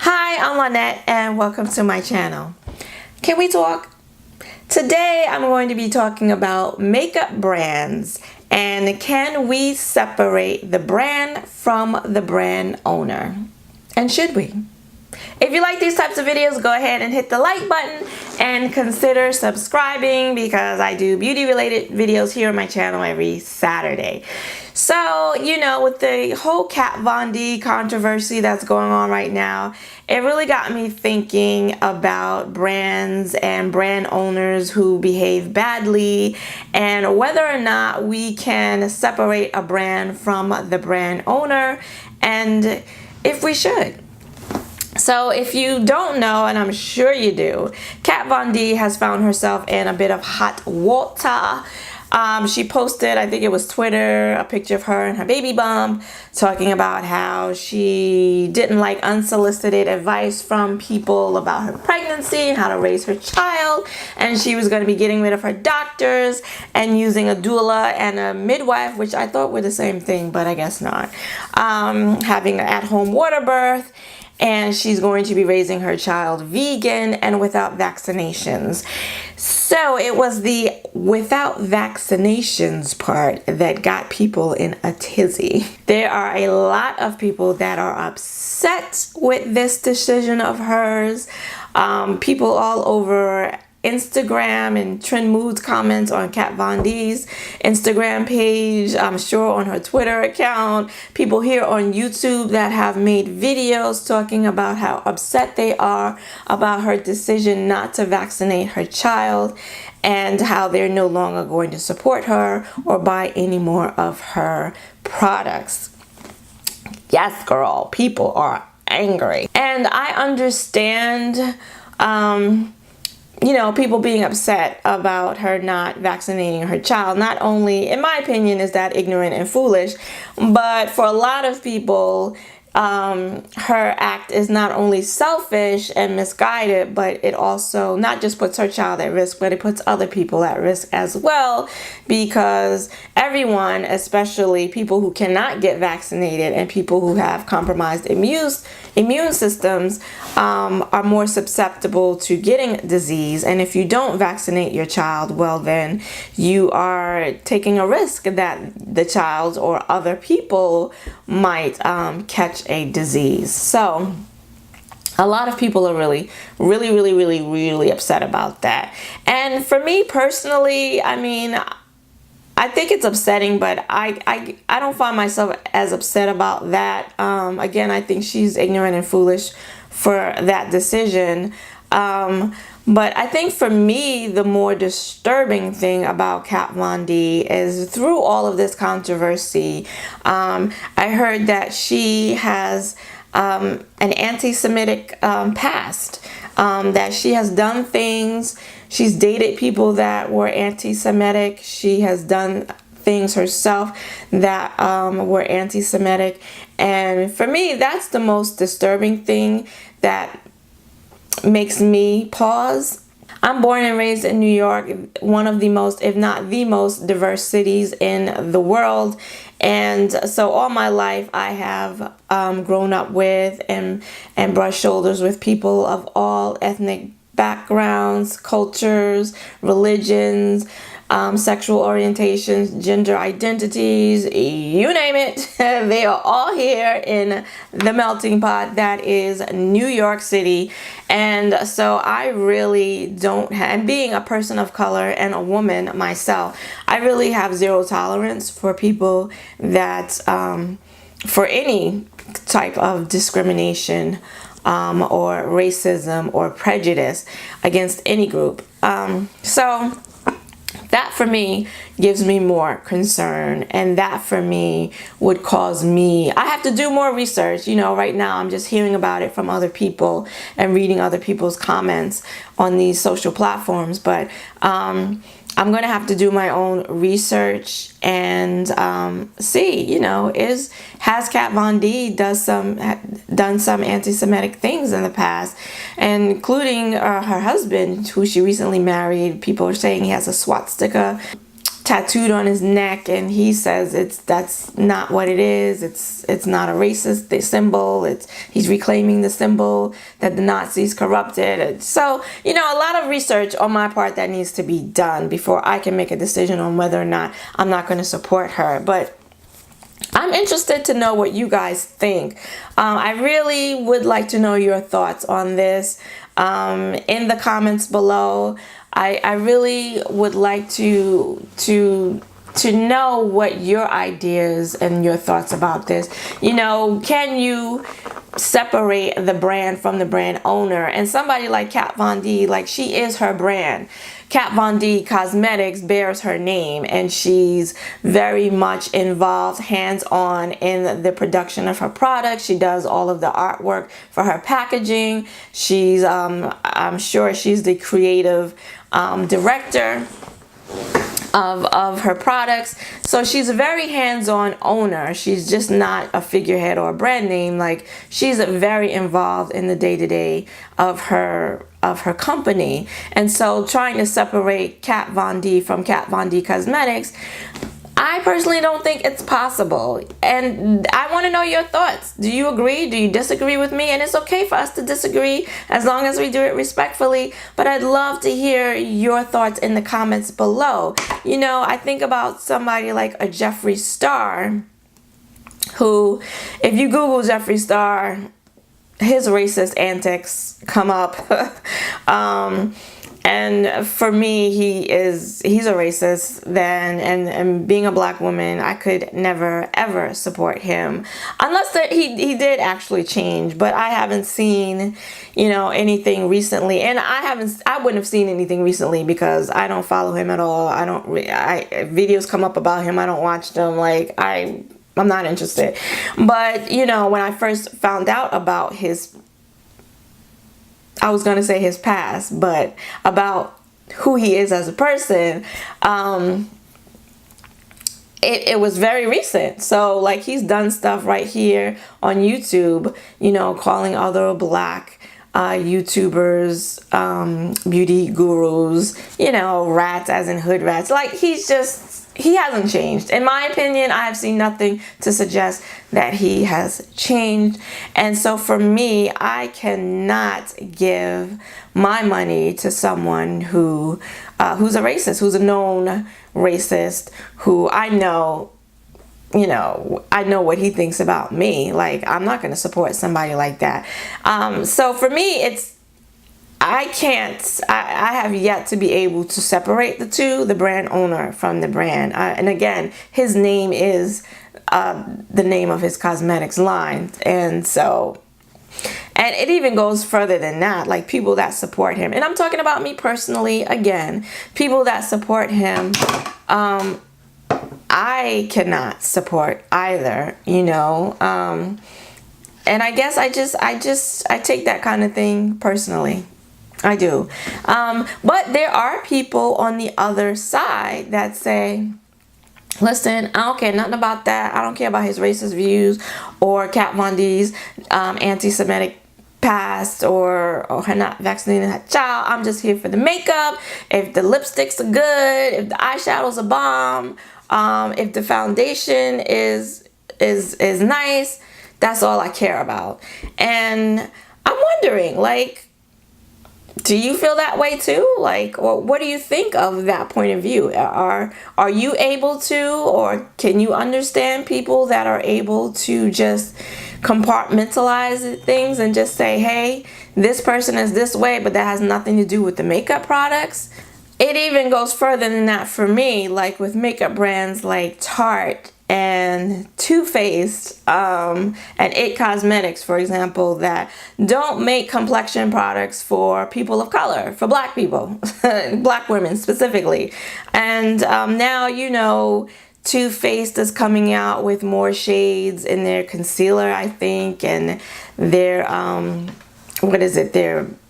Hi, I'm Lynette and welcome to my channel. Can we talk? Today I'm going to be talking about makeup brands and can we separate the brand from the brand owner? And should we? If you like these types of videos, go ahead and hit the like button and consider subscribing because I do beauty related videos here on my channel every Saturday. So, with the whole Kat Von D controversy that's going on right now, it really got me thinking about brands and brand owners who behave badly and whether or not we can separate a brand from the brand owner and if we should. So if you don't know, and I'm sure you do, Kat Von D has found herself in a bit of hot water. She posted, I think it was Twitter, a picture of her and her baby bump, talking about how she didn't like unsolicited advice from people about her pregnancy and how to raise her child, and she was going to be getting rid of her doctors and using a doula and a midwife, which I thought were the same thing, but I guess not. Having an at-home water birth. And she's going to be raising her child vegan and without vaccinations. So it was the without vaccinations part that got people in a tizzy. There are a lot of people that are upset with this decision of hers. People all over Instagram and Trend Moods comments on Kat Von D's Instagram page, I'm sure on her Twitter account, people here on YouTube that have made videos talking about how upset they are about her decision not to vaccinate her child and how they're no longer going to support her or buy any more of her products. Yes, girl, people are angry. And I understand people being upset about her not vaccinating her child. Not only, in my opinion, is that ignorant and foolish, but for a lot of people, her act is not only selfish and misguided, but it also not just puts her child at risk, but it puts other people at risk as well, because everyone, especially people who cannot get vaccinated and people who have compromised immune systems, are more susceptible to getting disease. And if you don't vaccinate your child, well, then you are taking a risk that the child or other people might catch a disease. So a lot of people are really upset about that. And for me personally, I think it's upsetting, but I don't find myself as upset about that. Again, I think she's ignorant and foolish for that decision. But I think for me, the more disturbing thing about Kat Von D is through all of this controversy, I heard that she has an anti-Semitic past, that she has done things, she's dated people that were anti-Semitic, she has done things herself that were anti-Semitic, and for me, that's the most disturbing thing that makes me pause. I'm born and raised in New York, one of the most, if not the most diverse cities in the world. And so all my life I have grown up with and brushed shoulders with people of all ethnic backgrounds, cultures, religions, sexual orientations, gender identities, you name it. They are all here in the melting pot that is New York City. And so I really don't have, and being a person of color and a woman myself, I really have zero tolerance for people that, for any type of discrimination or racism or prejudice against any group. So that for me gives me more concern, and that for me would cause me, I have to do more research. Right now I'm just hearing about it from other people and reading other people's comments on these social platforms, but I'm going to have to do my own research and see, has Kat Von D done some anti-Semitic things in the past, including her husband, who she recently married. People are saying he has a swastika tattooed on his neck, and he says that's not what it is. It's not a racist symbol. He's reclaiming the symbol that the Nazis corrupted. So, a lot of research on my part that needs to be done before I can make a decision on whether or not I'm not going to support her. But I'm interested to know what you guys think. I really would like to know your thoughts on this in the comments below. I really would like to know what your ideas and your thoughts about this. Can you separate the brand from the brand owner? And somebody like Kat Von D, like, she is her brand. Kat Von D Cosmetics bears her name, and she's very much involved hands-on in the production of her products. She does all of the artwork for her packaging. She's I'm sure she's the creative director of her products. So she's a very hands-on owner. She's just not a figurehead or a brand name. Like, she's very involved in the day-to-day of her company. And so trying to separate Kat Von D from Kat Von D Cosmetics, I personally don't think it's possible. And I want to know your thoughts. Do you agree? Do you disagree with me? And it's okay for us to disagree as long as we do it respectfully. But I'd love to hear your thoughts in the comments below. I think about somebody like a Jeffree Star, who, if you Google Jeffree Star, his racist antics come up. And for me, he's a racist then, and being a black woman, I could never ever support him unless he did actually change. But I haven't seen anything recently, and I wouldn't have seen anything recently because I don't follow him at all. Videos come up about him, I don't watch them. Like, I'm not interested. But when I first found out about I was going to say his past, but about who he is as a person, it was very recent. So, like, he's done stuff right here on YouTube, calling other black YouTubers, beauty gurus, rats, as in hood rats. Like, he hasn't changed. In my opinion, I have seen nothing to suggest that he has changed. And so for me, I cannot give my money to someone who's a racist, who's a known racist, who I know what he thinks about me. Like, I'm not going to support somebody like that. So for me, I have yet to be able to separate the two, the brand owner from the brand. And again, his name is the name of his cosmetics line. And so, and it even goes further than that, like people that support him. And I'm talking about me personally, again, people that support him, I cannot support either, and I guess I take that kind of thing personally. I do. But there are people on the other side that say, listen, I don't care nothing about that. I don't care about his racist views or Kat Von D's anti-Semitic past or her not vaccinating her child. I'm just here for the makeup. If the lipsticks are good, if the eyeshadow's a bomb, if the foundation is nice, that's all I care about. And I'm wondering, like, do you feel that way too? Like, or what do you think of that point of view? Are you able to, or can you understand people that are able to just compartmentalize things and just say, hey, this person is this way, but that has nothing to do with the makeup products? It even goes further than that for me, like with makeup brands like Tarte and Too Faced and It Cosmetics, for example, that don't make complexion products for people of color, for black people, black women specifically. And now, Too Faced is coming out with more shades in their concealer, I think, and their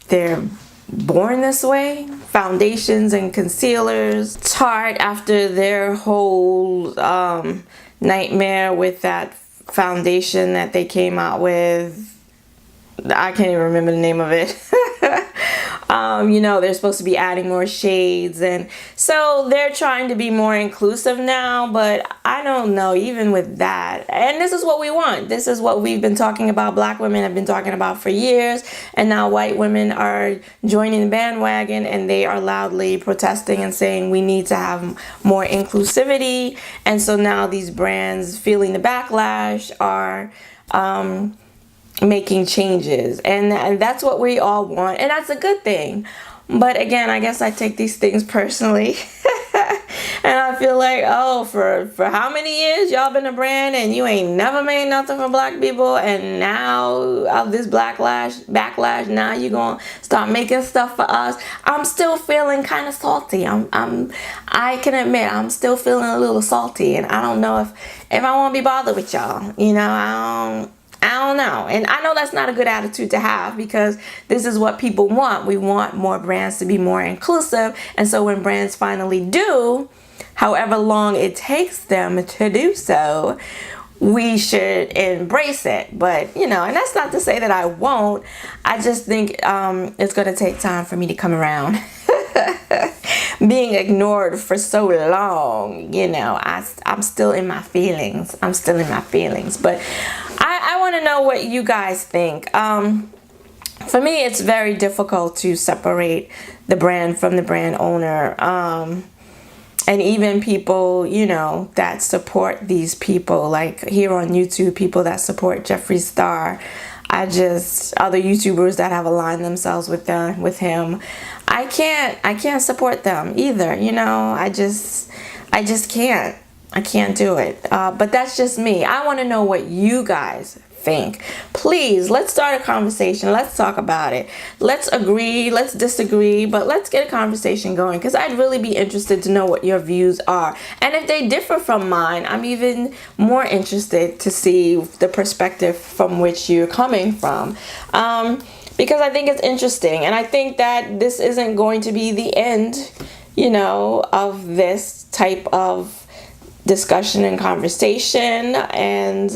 they're Born This Way foundations and concealers. Tarte, after their whole nightmare with that foundation that they came out with, I can't even remember the name of it. They're supposed to be adding more shades, and so they're trying to be more inclusive now. But I don't know, even with that, and this is what we want. This is what we've been talking about. Black women have been talking about for years, and now white women are joining the bandwagon, and they are loudly protesting and saying we need to have more inclusivity. And so now these brands, feeling the backlash, are making changes, and that's what we all want, and that's a good thing. But again, I guess I take these things personally. And I feel like, oh, for how many years y'all been a brand and you ain't never made nothing for black people, and now of this backlash, now you gonna start making stuff for us. I'm still feeling kind of salty. I can admit I'm still feeling a little salty, and I don't know if I want to be bothered with y'all. I don't know. And I know that's not a good attitude to have, because this is what people want. We want more brands to be more inclusive. And so when brands finally do, however long it takes them to do so, we should embrace it. But, and that's not to say that I won't. I just think it's going to take time for me to come around. Being ignored for so long, I'm still in my feelings. But I want to know what you guys think. For me, it's very difficult to separate the brand from the brand owner. And even people, that support these people, like here on YouTube, people that support Jeffree Star. Other YouTubers that have aligned themselves with him. I can't support them either. I just can't. I can't do it. But that's just me. I want to know what you guys think. Please, let's start a conversation. Let's talk about it. Let's agree, let's disagree, but let's get a conversation going, because I'd really be interested to know what your views are. And if they differ from mine, I'm even more interested to see the perspective from which you're coming from. Because I think it's interesting, and I think that this isn't going to be the end, of this type of discussion and conversation. And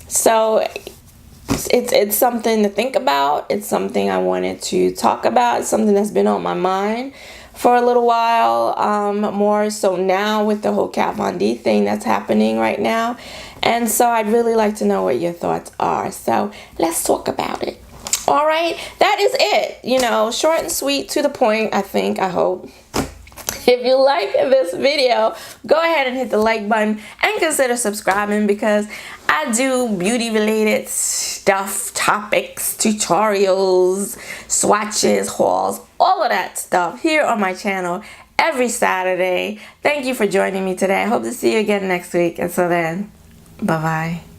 so it's something to think about. It's something I wanted to talk about. It's something that's been on my mind for a little while, more so now with the whole Kat Von D thing that's happening right now. And so I'd really like to know what your thoughts are. So let's talk about it. All right, that is it. Short and sweet, to the point, I hope. If you like this video, go ahead and hit the like button and consider subscribing, because I do beauty related stuff, topics, tutorials, swatches, hauls, all of that stuff here on my channel every Saturday. Thank you for joining me today. I hope to see you again next week. Until then, bye-bye.